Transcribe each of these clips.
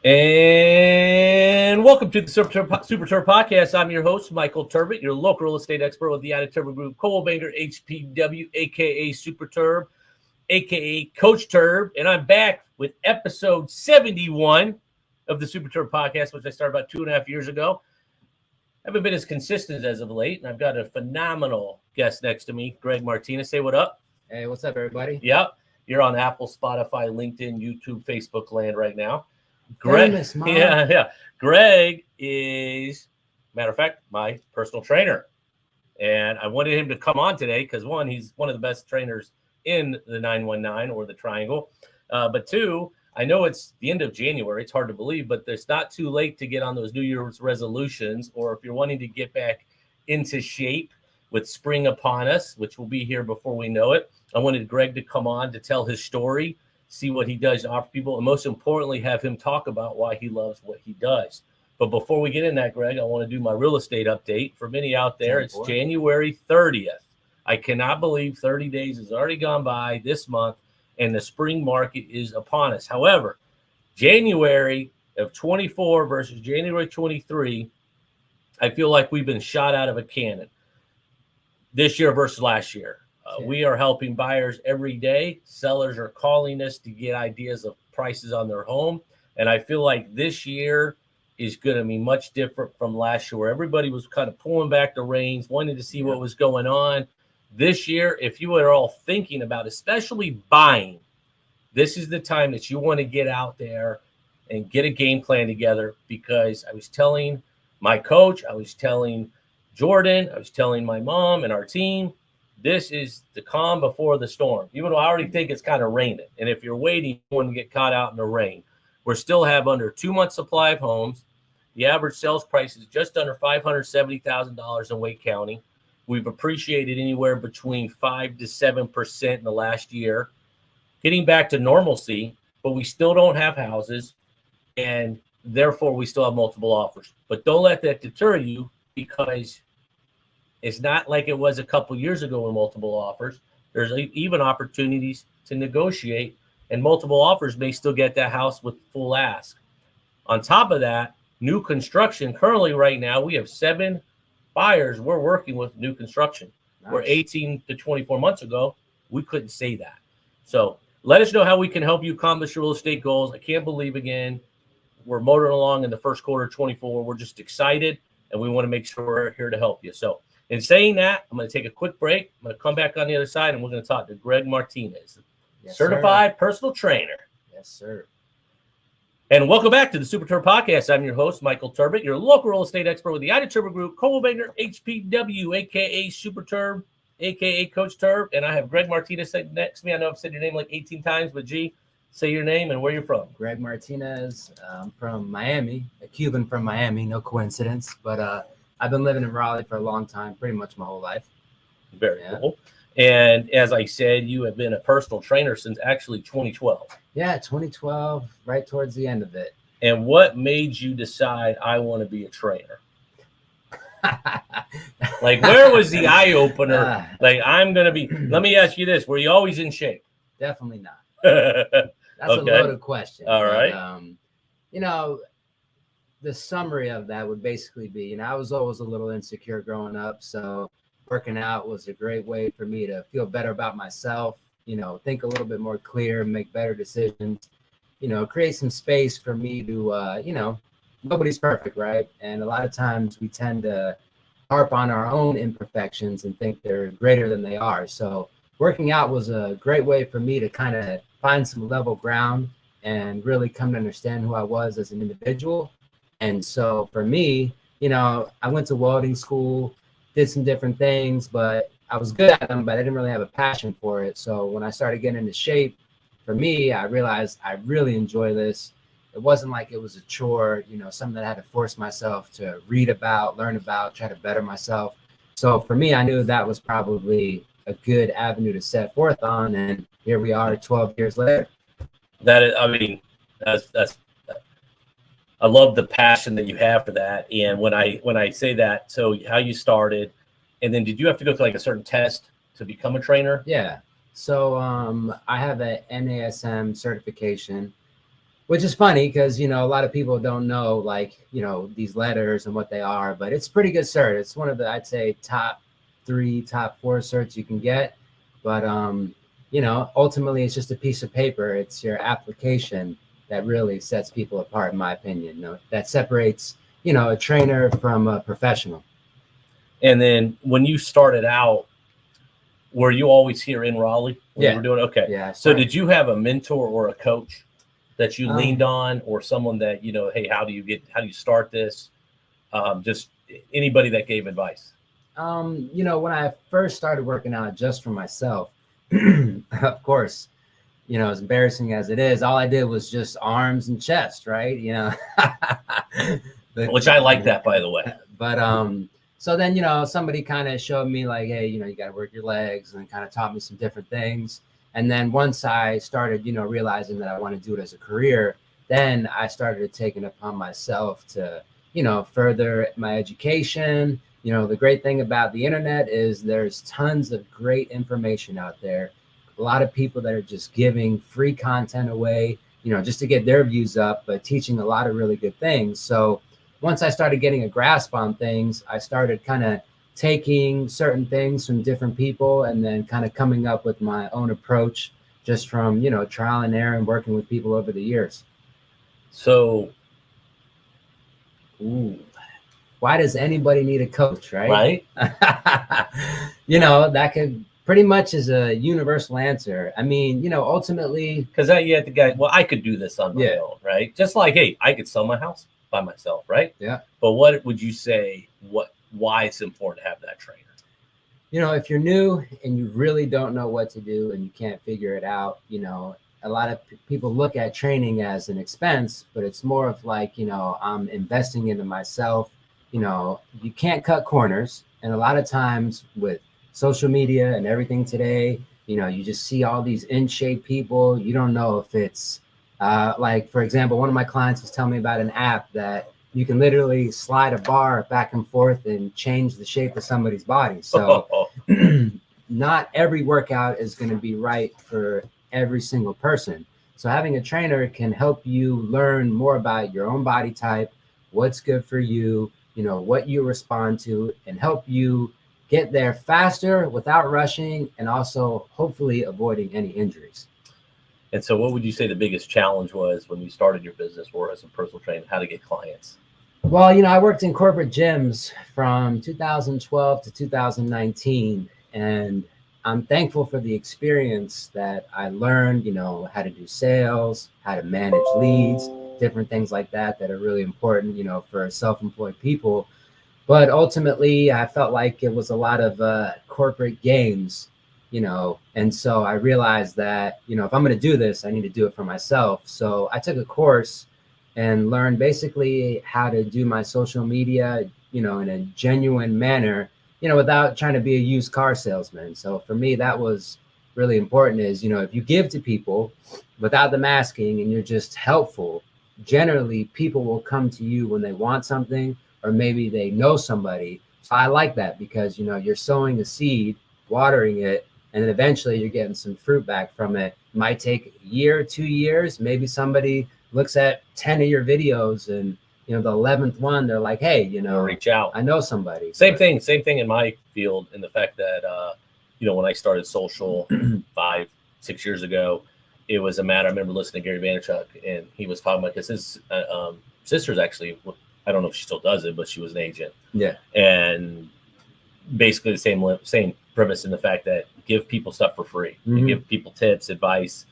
And welcome to the Super Terb Podcast. I'm your host, Michael Turbot, your local real estate expert with the United Turbo Group, co-banker HPW, a.k.a. Super Terb, a.k.a. Coach Terb. And I'm back with episode 71 of the Super Terb Podcast, which I started about 2.5 years ago. I haven't been as consistent as of late, and I've got a phenomenal guest next to me, Greg Martinez. Say what up. Hey, what's up, everybody? Yep. You're on Apple, Spotify, LinkedIn, YouTube, Facebook land right now. Famous, Mom. Yeah. Greg is, matter of fact, my personal trainer. And I wanted him to come on today because, one, he's one of the best trainers in the 919 or the Triangle. But two, I know it's the end of January. It's hard to believe, but it's not too late to get on those New Year's resolutions. Or if you're wanting to get back into shape with spring upon us, which will be here before we know it, I wanted Greg to come on to tell his story, see what he does to offer people, and most importantly, have him talk about why he loves what he does. But before we get in that, Greg, I want to do my real estate update. For many out there, it's January 30th. I cannot believe 30 days has already gone by this month, and the spring market is upon us. However, January of 24 versus January 23, I feel like we've been shot out of a cannon this year versus last year. We are helping buyers every day. Sellers are calling us to get ideas of prices on their home. And I feel like this year is going to be much different from last year, where everybody was kind of pulling back the reins, wanting to see what was going on. This year, if you are all thinking about, especially buying, this is the time that you want to get out there and get a game plan together. Because I was telling my coach, I was telling Jordan, I was telling my mom and our team, this is the calm before the storm. Even though I already think it's kind of raining. And if you're waiting, you want to get caught out in the rain. We still have under 2 months supply of homes. The average sales price is just under $570,000 in Wake County. We've appreciated anywhere between 5 to 7% in the last year. Getting back to normalcy, but we still don't have houses. And therefore, we still have multiple offers. But don't let that deter you, because it's not like it was a couple years ago with multiple offers. There's even opportunities to negotiate, and multiple offers may still get that house with full ask. On top of that, new construction, currently right now, we have 7 buyers we're working with new construction. Nice. Where 18 to 24 months ago, we couldn't say that. So let us know how we can help you accomplish your real estate goals. I can't believe, again, we're motoring along in the first quarter of 24. We're just excited, and we want to make sure we're here to help you. So in saying that, I'm going to take a quick break. I'm going to come back on the other side, and we're going to talk to Greg Martinez, certified personal trainer. Yes, sir. And welcome back to the Super Terb Podcast. I'm your host, Michael Turbot, your local real estate expert with the United Turbo Group, co-banker HPW, a.k.a. Super Terb, a.k.a. Coach Terb. And I have Greg Martinez sitting next to me. I know I've said your name like 18 times, but G, say your name and where you're from. Greg Martinez. I'm from Miami, a Cuban from Miami, no coincidence. But I've been living in Raleigh for a long time, pretty much my whole life. Very cool. And as I said, you have been a personal trainer since actually 2012. Yeah, 2012, right towards the end of it. And what made you decide I want to be a trainer? Like, where was the eye opener? Like, I'm going to be, let me ask you this. Were you always in shape? Definitely not. That's a loaded question. All right. The summary of that would basically be, I was always a little insecure growing up. So working out was a great way for me to feel better about myself, think a little bit more clear, make better decisions, create some space for me to, nobody's perfect, right? And a lot of times we tend to harp on our own imperfections and think they're greater than they are. So working out was a great way for me to kind of find some level ground and really come to understand who I was as an individual. And so for me, I went to welding school, did some different things, but I was good at them, but I didn't really have a passion for it. So when I started getting into shape, for me, I realized I really enjoy this. It wasn't like it was a chore, something that I had to force myself to read about, learn about, try to better myself. So for me, I knew that was probably a good avenue to set forth on. And here we are 12 years later. That's I love the passion that you have for that. And when I say that, so how you started, and then did you have to go through like a certain test to become a trainer? Yeah. So I have a NASM certification, which is funny because, you know, a lot of people don't know, like, you know, these letters and what they are, but it's pretty good cert. It's one of the, I'd say, top 3, top 4 certs you can get. But, you know, ultimately it's just a piece of paper. It's your application that really sets people apart, in my opinion. You know, that separates, you know, a trainer from a professional. And then when you started out, were you always here in Raleigh when you were doing? Okay. Yeah. So did you have a mentor or a coach that you leaned on, or someone that, you know, hey, how do you start this? Just anybody that gave advice? You know, when I first started working out just for myself, of course, you know, as embarrassing as it is, all I did was just arms and chest, right? You know, which I like that, by the way. But so then, you know, somebody kind of showed me like, hey, you know, you got to work your legs, and kind of taught me some different things. And then once I started, you know, realizing that I want to do it as a career, then I started taking it upon myself to, you know, further my education. You know, the great thing about the internet is there's tons of great information out there. A lot of people that are just giving free content away, you know, just to get their views up, but teaching a lot of really good things. So once I started getting a grasp on things, I started kind of taking certain things from different people and then kind of coming up with my own approach just from, you know, trial and error and working with people over the years. So, why does anybody need a coach, right? You know, that could pretty much is a universal answer. I mean, you know, ultimately, because you have the guy, well, I could do this on my own, right? Just like, hey, I could sell my house by myself, right? Yeah. But what would you say, why it's important to have that trainer? You know, if you're new and you really don't know what to do and you can't figure it out, you know, a lot of people look at training as an expense, but it's more of like, you know, I'm investing into myself. You know, you can't cut corners. And a lot of times with social media and everything today, you know, you just see all these in shape people. You don't know if it's like, for example, one of my clients was telling me about an app that you can literally slide a bar back and forth and change the shape of somebody's body. So not every workout is going to be right for every single person. So having a trainer can help you learn more about your own body type, what's good for you, you know, what you respond to, and help you get there faster without rushing, and also hopefully avoiding any injuries. And so what would you say the biggest challenge was when you started your business or as a personal trainer, how to get clients? Well, you know, I worked in corporate gyms from 2012 to 2019, and I'm thankful for the experience that I learned, you know, how to do sales, how to manage leads, different things like that are really important, you know, for self-employed people. But ultimately, I felt like it was a lot of corporate games, you know, and so I realized that, you know, if I'm going to do this, I need to do it for myself. So I took a course and learned basically how to do my social media, you know, in a genuine manner, you know, without trying to be a used car salesman. So for me, that was really important is, you know, if you give to people without the masking and you're just helpful, generally people will come to you when they want something, or maybe they know somebody. So I like that because, you know, you're sowing a seed, watering it, and then eventually you're getting some fruit back from it. It might take a year, 2 years. Maybe somebody looks at 10 of your videos and, you know, the 11th one, they're like, hey, you know, reach out. I know somebody. Same thing in my field, in the fact that, you know, when I started social 5-6 years ago, it was a matter, I remember listening to Gary Vaynerchuk, and he was talking about, because his sister's actually, I don't know if she still does it, but she was an agent. Yeah. And basically the same premise in the fact that give people stuff for free. You give people tips, advice,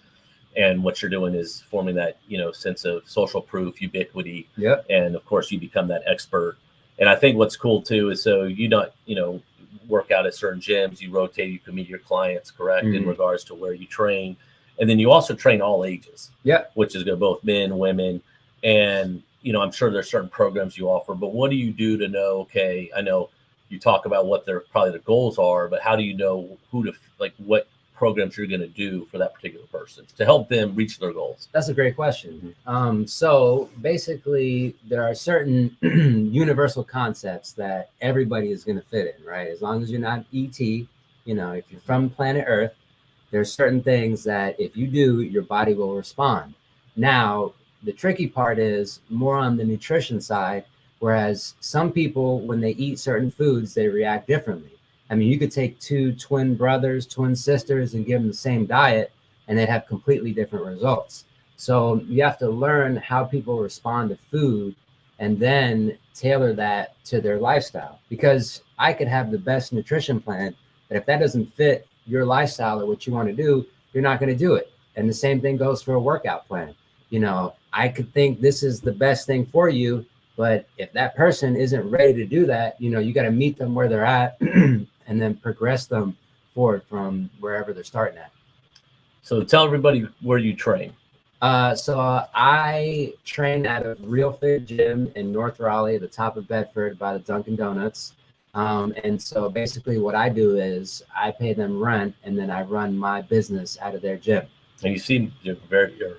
and what you're doing is forming that, you know, sense of social proof, ubiquity. Yep. And of course you become that expert. And I think what's cool too is, so you don't, you know, work out at certain gyms, you rotate, you can meet your clients, correct, in regards to where you train. And then you also train all ages. Yeah. Which is good, both men, women. And, you know, I'm sure there's certain programs you offer, but what do you do to know, okay, I know you talk about what probably the goals are, but how do you know what programs you're going to do for that particular person to help them reach their goals? That's a great question. So basically there are certain universal concepts that everybody is going to fit in, right? As long as you're not ET, you know, if you're from planet Earth, there's certain things that if you do, your body will respond. Now, the tricky part is more on the nutrition side, whereas some people, when they eat certain foods, they react differently. I mean, you could take two twin brothers, twin sisters, and give them the same diet, and they'd have completely different results. So you have to learn how people respond to food and then tailor that to their lifestyle. Because I could have the best nutrition plan, but if that doesn't fit your lifestyle or what you want to do, you're not going to do it. And the same thing goes for a workout plan. You know, I could think this is the best thing for you, but if that person isn't ready to do that, you know, you got to meet them where they're at and then progress them forward from wherever they're starting at. So tell everybody where you train. So I train at a Real Fit gym in North Raleigh at the top of Bedford by the Dunkin' Donuts. And so basically what I do is I pay them rent and then I run my business out of their gym. And you seem you're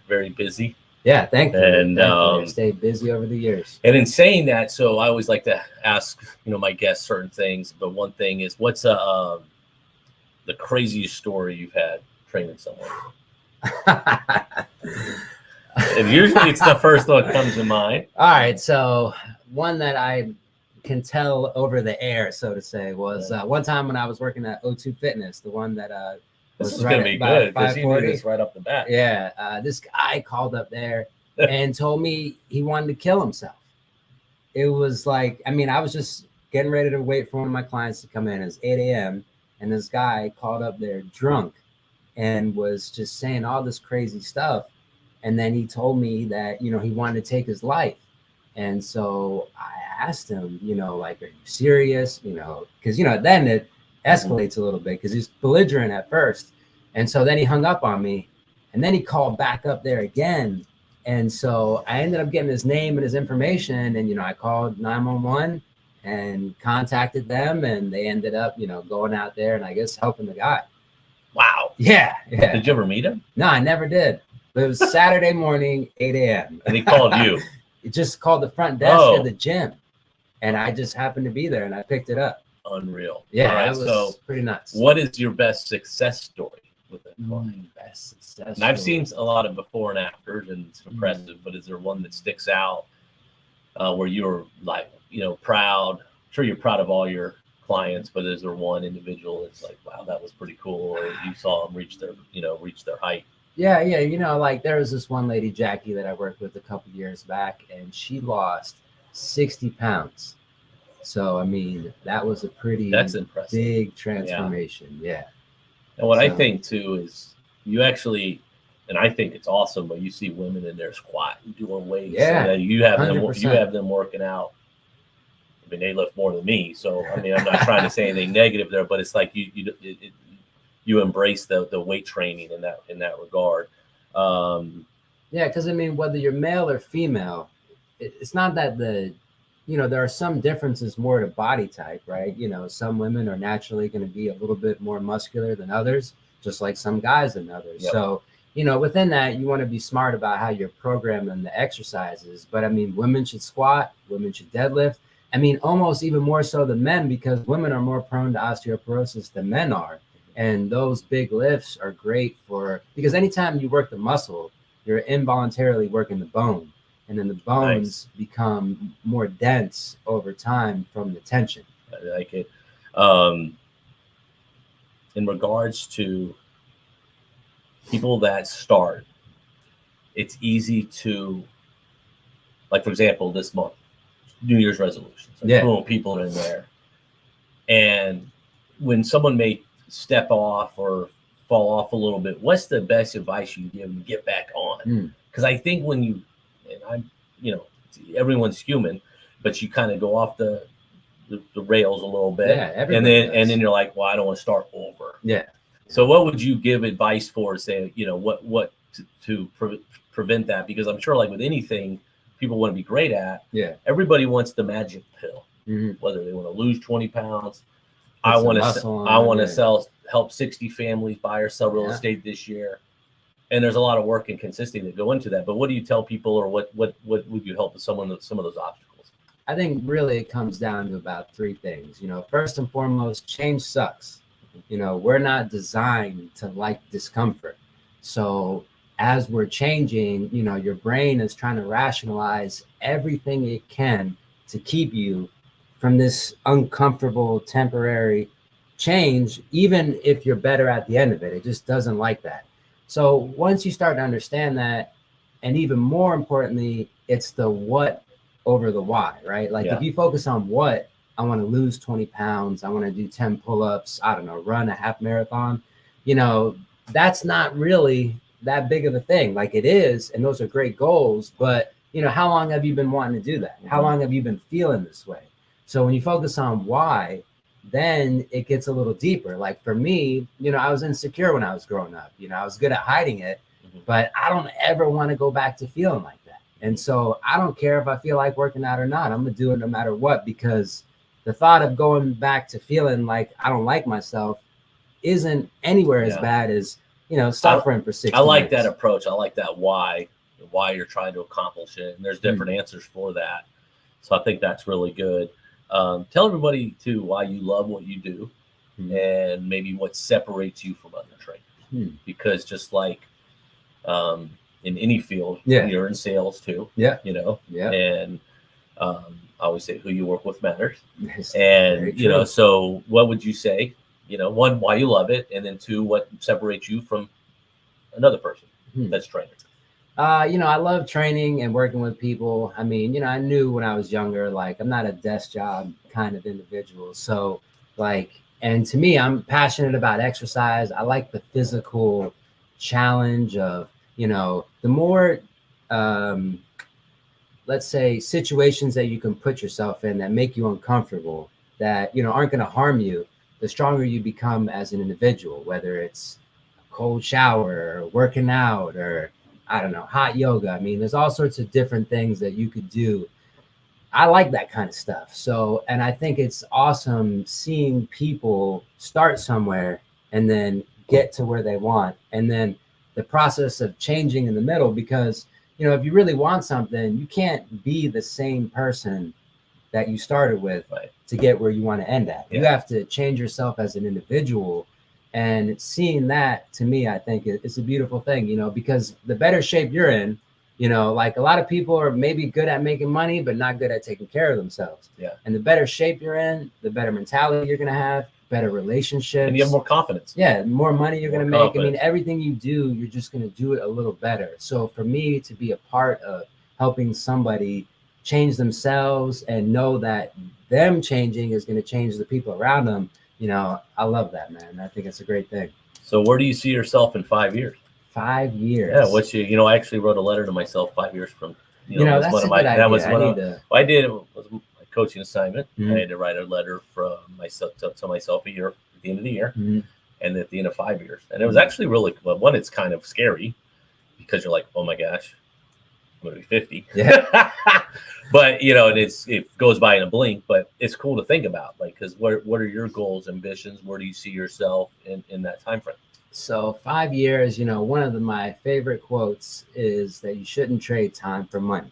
very busy. Yeah, thankfully. And I've stayed busy over the years. And in saying that, so I always like to ask, you know, my guests certain things. But one thing is, what's the craziest story you've had training someone? And usually it's the first one that comes to mind. All right, so one that I can tell over the air, so to say, was one time when I was working at O2 Fitness, the one that this is going to be good because you knew this right off the bat. Yeah, this guy called up there and told me he wanted to kill himself. It was like, I mean, I was just getting ready to wait for one of my clients to come in. It's 8 a.m. and this guy called up there drunk and was just saying all this crazy stuff. And then he told me that, you know, he wanted to take his life. And so I asked him, you know, like, are you serious? You know, because, you know, then it escalates a little bit because he's belligerent at first. And so then he hung up on me and then he called back up there again. And so I ended up getting his name and his information. And, you know, I called 911 and contacted them and they ended up, you know, going out there and I guess helping the guy. Wow. Yeah. Did you ever meet him? No, I never did. But it was Saturday morning, 8 a.m. And he called you? It just called the front desk of the gym. And I just happened to be there and I picked it up. Unreal. Yeah, all right, it was so pretty nuts. What is your best success story with that client? Best success And I've story. seen a lot of before and afters, and it's impressive. But is there one that sticks out where you're like, you know, proud? I'm sure you're proud of all your clients, but is there one individual that's like, wow, that was pretty cool, or you saw them reach their height? Yeah. You know, like there was this one lady, Jackie, that I worked with a couple years back, and she lost 60 pounds. So, I mean, that was a That's impressive. big transformation. Yeah. And what I think too is you actually, and I think it's awesome, but you see women in their squat doing weights. Yeah. So you have 100%. them working out. I mean, they lift more than me, so I mean, I'm not trying to say anything negative there, but it's like you embrace the weight training in that regard. Yeah, because I mean, whether you're male or female, it's not that you know, there are some differences more to body type, right? You know, some women are naturally going to be a little bit more muscular than others, just like some guys than others. Yep. So, you know, within that, you want to be smart about how you're programming the exercises. But I mean, women should squat, women should deadlift. I mean, almost even more so than men, because women are more prone to osteoporosis than men are. And those big lifts are great because anytime you work the muscle, you're involuntarily working the bone. And then the bones become more dense over time from the tension. I like it. In regards to people that start, it's easy to, like, for example, this month, New Year's resolutions. Boom, people are in there. And when someone may step off or fall off a little bit, what's the best advice you give them to get back on? Because I think when you, and I'm, you know, everyone's human, but you kind of go off the rails a little bit, and then you're like, well, I don't want to start over. Yeah. So what would you give advice for, say, you know, what to prevent that? Because I'm sure, like with anything people want to be great at, everybody wants the magic pill. Whether they want to lose 20 pounds, I want to help 60 families buy or sell real estate this year. And there's a lot of work and consistency that go into that. But what do you tell people, or what would you help with some of those obstacles? I think really it comes down to about three things. You know, first and foremost, change sucks. You know, we're not designed to like discomfort. So as we're changing, you know, your brain is trying to rationalize everything it can to keep you from this uncomfortable temporary change, even if you're better at the end of it. It just doesn't like that. So once you start to understand that, and even more importantly, it's the what over the why, right? Like if you focus on what, I want to lose 20 pounds, I want to do 10 pull-ups, I don't know, run a half marathon, you know, that's not really that big of a thing. Like it is, and those are great goals, but you know, how long have you been wanting to do that? How long have you been feeling this way? So when you focus on why, then it gets a little deeper. Like for me, you know, I was insecure when I was growing up. You know, I was good at hiding it, but I don't ever want to go back to feeling like that. And so I don't care if I feel like working out or not. I'm going to do it no matter what, because the thought of going back to feeling like I don't like myself isn't anywhere as bad as, you know, suffering for 6 I like minutes. that approach. I like that why you're trying to accomplish it. And there's different answers for that. So I think that's really good. Tell everybody too why you love what you do and maybe what separates you from other trainers. Because just like in any field, you're in sales too. You know, and I always say who you work with matters. And you know, so what would you say? You know, one, why you love it, and then two, what separates you from another person that's training. You know, I love training and working with people. I mean, you know, I knew when I was younger, like I'm not a desk job kind of individual. So like, and to me, I'm passionate about exercise. I like the physical challenge of, you know, the more, let's say situations that you can put yourself in that make you uncomfortable, that, you know, aren't going to harm you, the stronger you become as an individual, whether it's a cold shower or working out or, I don't know, hot yoga. I mean, there's all sorts of different things that you could do. I like that kind of stuff. So, and I think it's awesome seeing people start somewhere and then get to where they want. And then the process of changing in the middle, because, you know, if you really want something, you can't be the same person that you started with to get where you want to end at. You have to change yourself as an individual. And seeing that, to me, I think it's a beautiful thing, you know, because the better shape you're in, you know, like a lot of people are maybe good at making money, but not good at taking care of themselves. And the better shape you're in, the better mentality you're going to have, better relationships. And you have more confidence. Yeah, more money you're going to make. I mean, everything you do, you're just going to do it a little better. So for me to be a part of helping somebody change themselves and know that them changing is going to change the people around them, you know, I love that, man. I think it's a great thing. So where do you see yourself in 5 years? 5 years. Yeah, what's you know, I actually wrote a letter to myself 5 years from, you know, that's one of my, that was one of, I did, it was my coaching assignment. I had to write a letter from myself to myself a year at the end of the year and at the end of 5 years. And it was actually really, well, one, it's kind of scary because you're like, oh my gosh, I'm going to be 50. Yeah. But, you know, and it goes by in a blink, but it's cool to think about, like, because what are your goals, ambitions? Where do you see yourself in that time frame? So 5 years, you know, one of my favorite quotes is that you shouldn't trade time for money.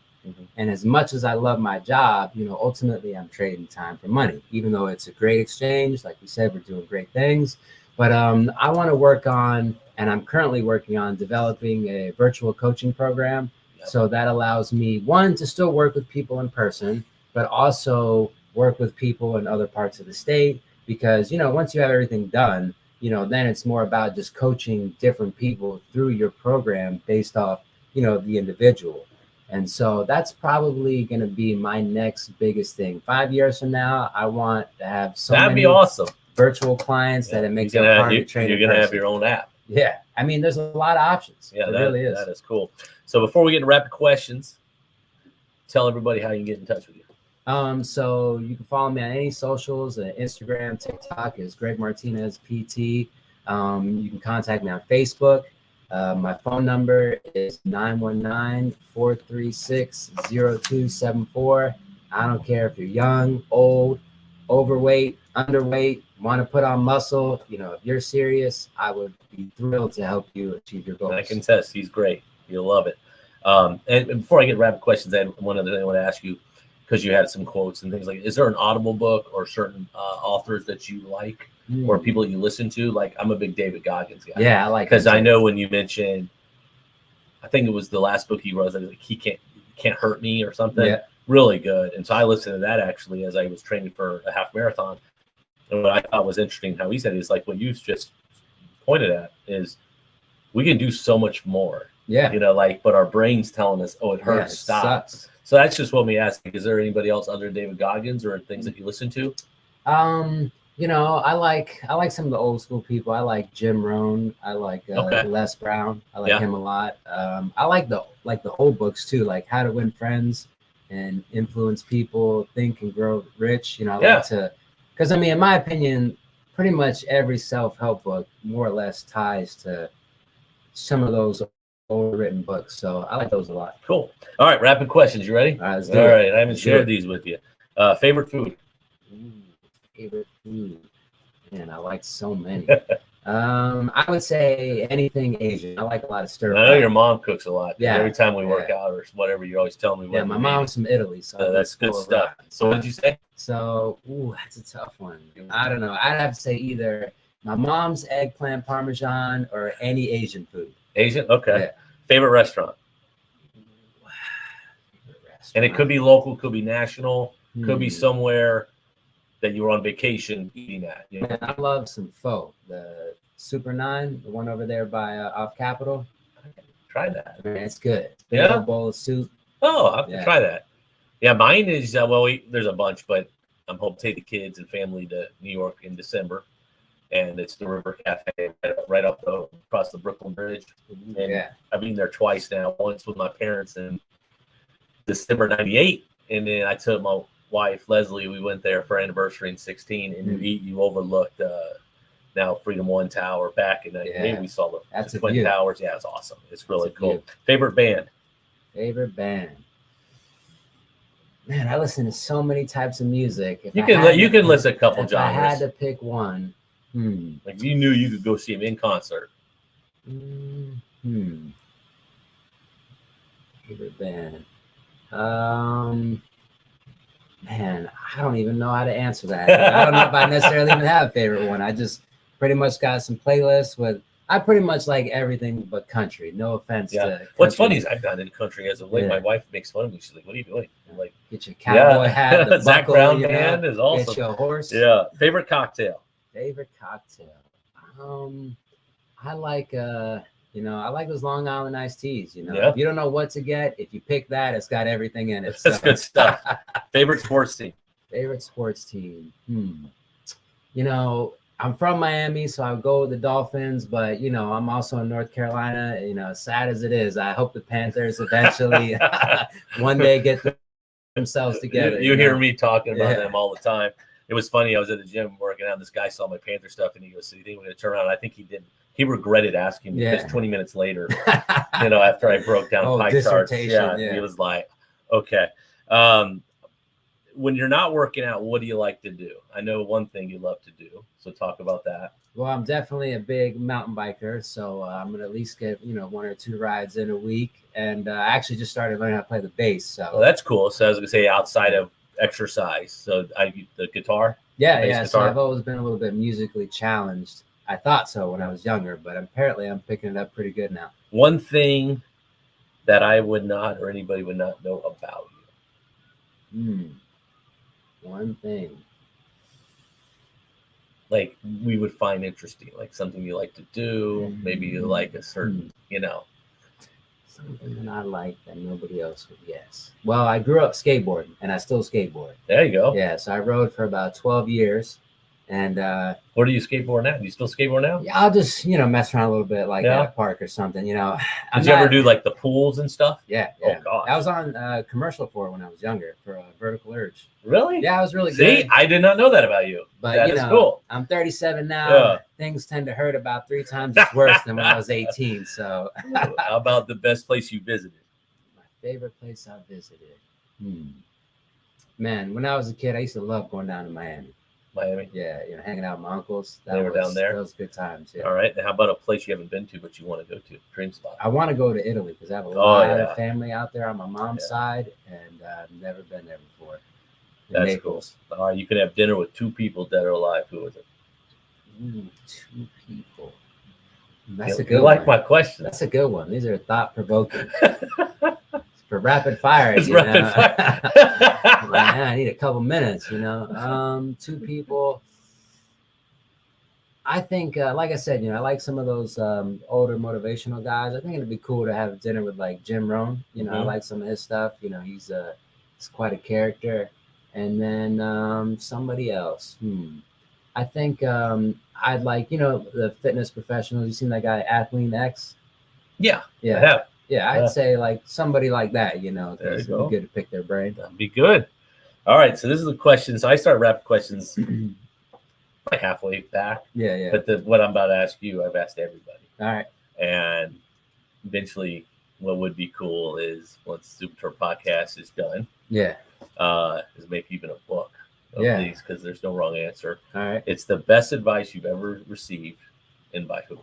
And as much as I love my job, you know, ultimately I'm trading time for money, even though it's a great exchange. Like we said, we're doing great things. But I want to work on, and I'm currently working on developing a virtual coaching program. So that allows me, one, to still work with people in person, but also work with people in other parts of the state. Because, you know, once you have everything done, you know, then it's more about just coaching different people through your program based off, you know, the individual. And so that's probably going to be my next biggest thing. 5 years from now, I want to have so many awesome virtual clients that it makes it hard to train. You're going to have your own app. Yeah. I mean, there's a lot of options. Yeah, that really is. That is cool. So before we get into rapid questions, tell everybody how you can get in touch with you. So you can follow me on any socials, Instagram, TikTok is Greg Martinez PT. You can contact me on Facebook. My phone number is 919-436-0274. I don't care if you're young, old, overweight, underweight, want to put on muscle. You know, if you're serious, I would be thrilled to help you achieve your goals. I can test. He's great. You'll love it. And before I get rapid questions, I had one other thing I want to ask you, because you had some quotes and things like, is there an Audible book or certain authors that you like or people you listen to? Like, I'm a big David Goggins guy. Yeah, I like, because I know when you mentioned I think it was the last book he wrote. Like he can't hurt me or something. Yeah. Really good. And so I listened to that actually as I was training for a half marathon. And what I thought was interesting, how he said is like what you just pointed at is we can do so much more. Yeah. You know, like, but our brain's telling us, oh, it hurts, It stop. sucks. So that's just what we ask. Is there anybody else other than David Goggins or things that you listen to? You know, I like some of the old school people. I like Jim Rohn. I like Les Brown. I like him a lot. I like the old books too, like How to Win Friends and Influence People, Think and Grow Rich. You know, I like to, because I mean, in my opinion, pretty much every self-help book more or less ties to some of those old written books. So I like those a lot. Cool. All right, rapid questions. You ready? All right, let's do it. Right, I haven't shared these with you. Favorite food? Favorite food? Man, I like so many. I would say anything Asian. I like a lot of stir fry. I know your mom cooks a lot. Yeah. Every time we work out or whatever, you're always telling me what. Yeah, my mom's from Italy, so that's good stuff. So what did you say? So, that's a tough one. I don't know. I'd have to say either my mom's eggplant parmesan or any Asian food. Asian? Okay. Yeah. Favorite restaurant? And it could be local, could be national, could be somewhere that you were on vacation eating at. You know? Man, I love some pho. The Super 9, the one over there by off Capitol. Try that. Man, it's good. Yeah. A bowl of soup. Oh, I have to try that. Yeah, mine is there's a bunch, but I'm hoping to take the kids and family to New York in December, and it's the River Cafe right up across the Brooklyn Bridge. And I've been there twice now. Once with my parents in December '98, and then I took my wife Leslie. We went there for anniversary in '16, and you overlooked now Freedom One Tower back in '98. We saw the Twin Towers. Yeah, it's awesome. It's really cool. Favorite band? Man, I listen to so many types of music. You can list a couple genres. I had to pick one. Like you knew you could go see him in concert. Favorite band. Man, I don't even know how to answer that. I don't know if I necessarily even have a favorite one. I just pretty much got some playlists with. I pretty much like everything but country. No offense to country. What's funny is I've gotten into country as of late. My wife makes fun of me. She's like, "What are you doing?" I'm like, "Get your cowboy hat, the Zach buckle, Brown band is awesome. Get your horse." Yeah. Favorite cocktail? I like I like those Long Island iced teas. You know, if you don't know what to get, if you pick that, it's got everything in it. That's good stuff. Favorite sports team? You know, I'm from Miami, so I would go with the Dolphins, but I'm also in North Carolina. Sad as it is, I hope the Panthers eventually one day get themselves together. You hear me talking about them all the time. It was funny. I was at the gym working out. This guy saw my Panther stuff, and he goes, "So you think we're going to turn around?" I think he didn't. He regretted asking me because 20 minutes later, after I broke down pie charts, he was like, "Okay." When you're not working out, what do you like to do? I know one thing you love to do, so talk about that. Well, I'm definitely a big mountain biker, so I'm gonna at least get 1 or 2 rides in a week, and I actually just started learning how to play the bass. So that's cool. So I was gonna say outside of exercise, so the guitar. Yeah. So I've always been a little bit musically challenged. I thought so when I was younger, but apparently I'm picking it up pretty good now. One thing that I would not, or anybody would not know about you. One thing. Like we would find interesting, like something you like to do, maybe you like a certain, Something that I like that nobody else would guess. Well, I grew up skateboarding, and I still skateboard. There you go. Yeah, so I rode for about 12 years. And where do you skateboard now? Do you still skateboard now? Yeah, I'll just mess around a little bit, like at a park or something. Did you ever do like the pools and stuff? Yeah. Oh gosh. I was on a commercial for it when I was younger for Vertical Urge. Really? Yeah, I was really good. See, I did not know that about you. But that is cool. I'm 37 now. Yeah. Things tend to hurt about 3 times as worse than when I was 18. So how about the best place you visited? My favorite place I visited. Man, when I was a kid, I used to love going down to Miami. Yeah, hanging out with my uncles. They were down there. Those good times. Yeah. All right. Now, how about a place you haven't been to but you want to go to? Dream spot. I want to go to Italy because I have a lot of family out there on my mom's side, and I've never been there before. That's Naples. Cool. All right, you can have dinner with 2 people dead or alive. Who is it? 2 people. That's a You good like one. my question. That's a good one. These are thought-provoking. For rapid fire. It's rapid fire. I need a couple minutes, 2 people. I think, like I said, I like some of those older motivational guys. I think it'd be cool to have dinner with like Jim Rohn. I like some of his stuff. He's quite a character. And then somebody else. I think I'd like, the fitness professionals. You seen that guy, Athlete X? Yeah. I have. Yeah, I'd say like somebody like that, There you it'd go. be good to pick their brain. That'd be good. All right, so this is the question. So I start rapid questions like halfway back. Yeah. But what I'm about to ask you, I've asked everybody. All right. And eventually, what would be cool is once Super Terb Podcast is done, is make even a book of these, because there's no wrong answer. All right. It's the best advice you've ever received, and by who?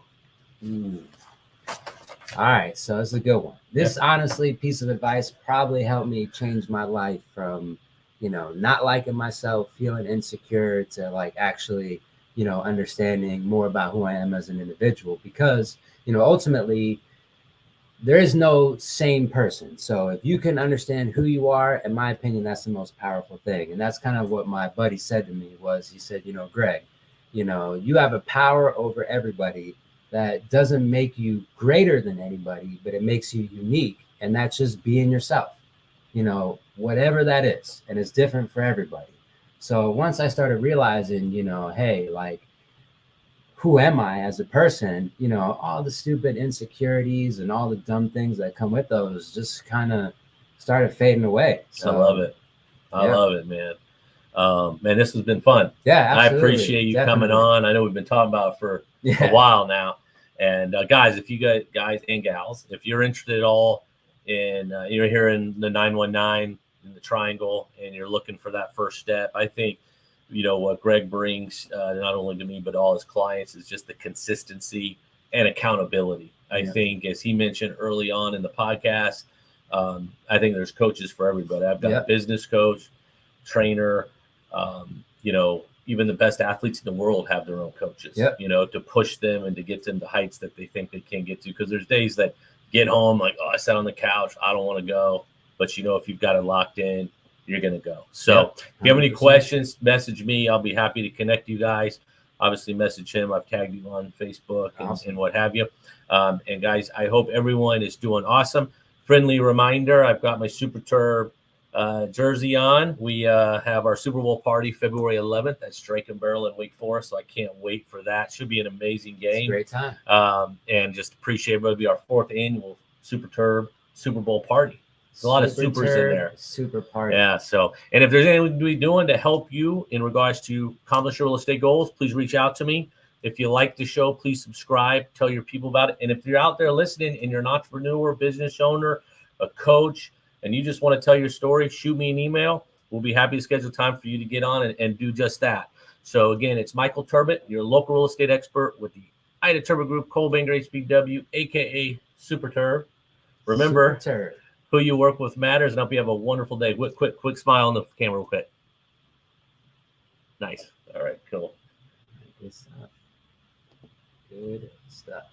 All right, so it's a good one. This honestly piece of advice probably helped me change my life from, not liking myself, feeling insecure, to like actually, understanding more about who I am as an individual. Because, ultimately, there is no same person. So if you can understand who you are, in my opinion, that's the most powerful thing. And that's kind of what my buddy said to me was, he said, Greg, you have a power over everybody that doesn't make you greater than anybody, but it makes you unique. And that's just being yourself, whatever that is. And it's different for everybody. So once I started realizing, hey, like, who am I as a person? All the stupid insecurities and all the dumb things that come with those just kind of started fading away. So I love it. I love it, man. Man, this has been fun. Yeah, absolutely. I appreciate you coming on. I know we've been talking about it for a while now. And guys, if you guys and gals, if you're interested at all in, you're here in the 919 in the Triangle, and you're looking for that first step, I think, what Greg brings, not only to me, but all his clients, is just the consistency and accountability. I think, as he mentioned early on in the podcast, I think there's coaches for everybody. I've got a business coach, trainer, even the best athletes in the world have their own coaches, to push them and to get them to heights that they think they can't get to. Because there's days that get home like, I sat on the couch, I don't want to go. But, if you've got it locked in, you're going to go. So if you have any questions, message me. I'll be happy to connect you guys. Obviously, message him. I've tagged you on Facebook and what have you. And, guys, I hope everyone is doing awesome. Friendly reminder, I've got my Super Terb jersey on. We have our Super Bowl party February 11th at Strike and Barrel in Wake Forest, so I can't wait for that. Should be an amazing game. It's a great time. And just appreciate it. It'll be our 4th annual Super Terb Super Bowl party. There's a lot of supers in there. Super party. Yeah. So, and if there's anything we're doing to help you in regards to accomplish your real estate goals, please reach out to me. If you like the show, please subscribe, tell your people about it. And if you're out there listening and you're an entrepreneur, business owner, a coach, and you just want to tell your story, shoot me an email. We'll be happy to schedule time for you to get on and do just that. So again, it's Michael Turbot, your local real estate expert with the Ida Turbot Group, Cole Banger HBW, aka Super Terb. Remember, Super Terb. Who you work with matters, and I hope you have a wonderful day. Quick smile on the camera real quick. Nice. All right, cool. Good stuff. Good stuff.